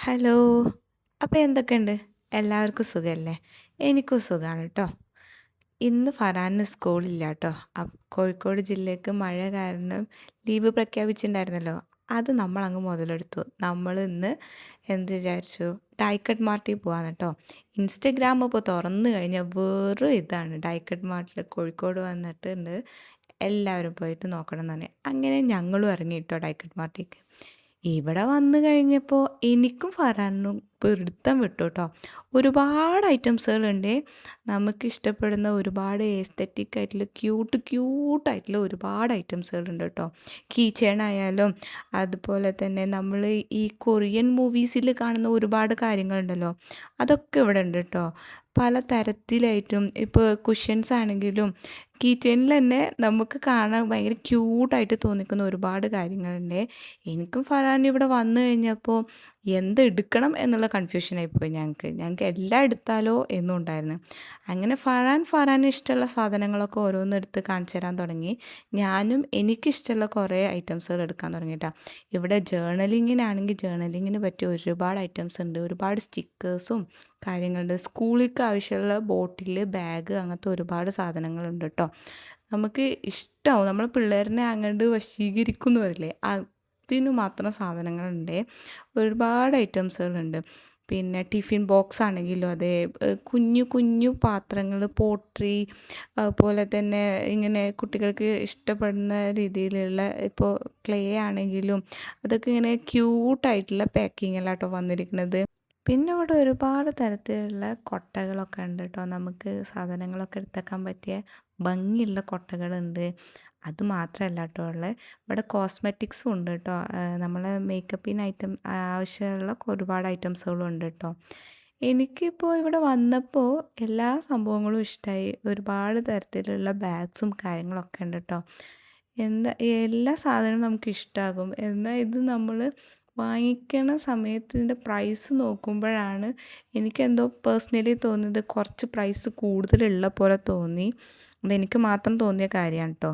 Hello. അപ്പോൾ എന്തൊക്കെയുണ്ട്? എല്ലാവർക്കും സുഖമല്ലേ? എനിക്കും സുഖമാണ് കേട്ടോ. ഇന്ന് ഫറാന് സ്കൂളില്ല കേട്ടോ. കോഴിക്കോട് ജില്ലയ്ക്ക് മഴ കാരണം ലീവ് പ്രഖ്യാപിച്ചിട്ടുണ്ടായിരുന്നല്ലോ. അത് നമ്മളങ്ങ് മുതലെടുത്തു. നമ്മൾ ഇന്ന് എന്ത് വിചാരിച്ചു? ഡൈക്കട്ട് മാർട്ടിൽ പോകാമെന്ന് കേട്ടോ. ഇൻസ്റ്റഗ്രാം ഇപ്പോൾ തുറന്നു കഴിഞ്ഞാൽ വെറും ഇതാണ്. ഡൈക്കട്ട് മാർട്ടിൽ കോഴിക്കോട് വന്നിട്ടുണ്ട്. എല്ലാവരും പോയിട്ട് നോക്കണം എന്ന് പറഞ്ഞു. അങ്ങനെ ഞങ്ങളും ഇറങ്ങി കേട്ടോ ഡൈക്കട്ട് മാർട്ടിക്ക്. ഇവിടെ വന്നു കഴിഞ്ഞപ്പോൾ എനിക്കും ഫറാനും പിടുത്തം വിട്ടു കേട്ടോ. ഒരുപാട് ഐറ്റംസുകളുണ്ട്. നമുക്കിഷ്ടപ്പെടുന്ന ഒരുപാട് എസ്തെറ്റിക് ആയിട്ടുള്ള ക്യൂട്ടായിട്ടുള്ള ഒരുപാട് ഐറ്റംസുകളുണ്ട് കേട്ടോ. കീ ചെയിൻ ആയാലും അതുപോലെ തന്നെ നമ്മൾ ഈ കൊറിയൻ മൂവീസിൽ കാണുന്ന ഒരുപാട് കാര്യങ്ങളുണ്ടല്ലോ, അതൊക്കെ ഇവിടെ ഉണ്ട് കേട്ടോ. പല തരത്തിലായിട്ടും ഇപ്പോൾ കുഷ്യൻസ് ആണെങ്കിലും കീ ചെയിനിൽ തന്നെ നമുക്ക് കാണാൻ ഭയങ്കര ക്യൂട്ടായിട്ട് തോന്നിക്കുന്ന ഒരുപാട് കാര്യങ്ങളുണ്ട്. എനിക്കും ഫറാനും ഇവിടെ വന്നു കഴിഞ്ഞപ്പോൾ എന്തെടുക്കണം എന്നുള്ള കൺഫ്യൂഷനായിപ്പോയി. ഞങ്ങൾക്ക് എല്ലാം എടുത്താലോ എന്നും ഉണ്ടായിരുന്നു. അങ്ങനെ ഫറാന് ഇഷ്ടമുള്ള സാധനങ്ങളൊക്കെ ഓരോന്നെടുത്ത് കാണിച്ചു തരാൻ തുടങ്ങി. ഞാനും എനിക്കിഷ്ടമുള്ള കുറേ ഐറ്റംസുകൾ എടുക്കാൻ തുടങ്ങി കേട്ടോ. ഇവിടെ ജേർണലിങ്ങിന് പറ്റിയ ഒരുപാട് ഐറ്റംസ് ഉണ്ട്. ഒരുപാട് സ്റ്റിക്കേഴ്സും കാര്യങ്ങളുണ്ട്. സ്കൂളിലേക്ക് ആവശ്യമുള്ള ബോട്ടിൽ, ബാഗ്, അങ്ങനത്തെ ഒരുപാട് സാധനങ്ങളുണ്ട് കേട്ടോ. നമുക്ക് ഇഷ്ടമാവും. നമ്മൾ പിള്ളേരനെ അങ്ങോട്ട് വശീകരിക്കുന്നു വരില്ലേ, അതിനു മാത്രം സാധനങ്ങളുണ്ട്. ഒരുപാട് ഐറ്റംസുകളുണ്ട്. പിന്നെ ടിഫിൻ ബോക്സ് ആണെങ്കിലും അതെ, കുഞ്ഞു കുഞ്ഞു പാത്രങ്ങൾ, പോട്രി, അതുപോലെ തന്നെ ഇങ്ങനെ കുട്ടികൾക്ക് ഇഷ്ടപ്പെടുന്ന രീതിയിലുള്ള ഇപ്പോൾ ക്ലേ ആണെങ്കിലും അതൊക്കെ ഇങ്ങനെ ക്യൂട്ടായിട്ടുള്ള പാക്കിങ്ങിലാട്ടോ വന്നിരിക്കുന്നത്. പിന്നെ ഇവിടെ ഒരുപാട് തരത്തിലുള്ള കൊട്ടകളൊക്കെ ഉണ്ട് കേട്ടോ. നമുക്ക് സാധനങ്ങളൊക്കെ എടുത്തേക്കാൻ പറ്റിയ ഭംഗിയുള്ള കൊട്ടകളുണ്ട്. അത് മാത്രമല്ല കേട്ടോ ഉള്ളത്, ഇവിടെ കോസ്മെറ്റിക്സും ഉണ്ട് കേട്ടോ. നമ്മളെ മേക്കപ്പിന് ആവശ്യമുള്ള ഒരുപാട് ഐറ്റംസുകളും ഉണ്ട് കേട്ടോ. എനിക്കിപ്പോൾ ഇവിടെ വന്നപ്പോൾ എല്ലാ സംഭവങ്ങളും ഇഷ്ടമായി. ഒരുപാട് തരത്തിലുള്ള ബാഗ്സും കാര്യങ്ങളൊക്കെ ഉണ്ട് കേട്ടോ. എല്ലാ സാധനവും നമുക്ക് ഇഷ്ടമാകും. എന്നാൽ ഇത് നമ്മൾ വാങ്ങിക്കണ സമയത്ത് ഇതിൻ്റെ പ്രൈസ് നോക്കുമ്പോഴാണ് എനിക്കെന്തോ പേഴ്സണലി തോന്നിയത് കുറച്ച് പ്രൈസ് കൂടുതലുള്ള പോലെ തോന്നി. അതെനിക്ക് മാത്രം തോന്നിയ കാര്യമാണ് കേട്ടോ.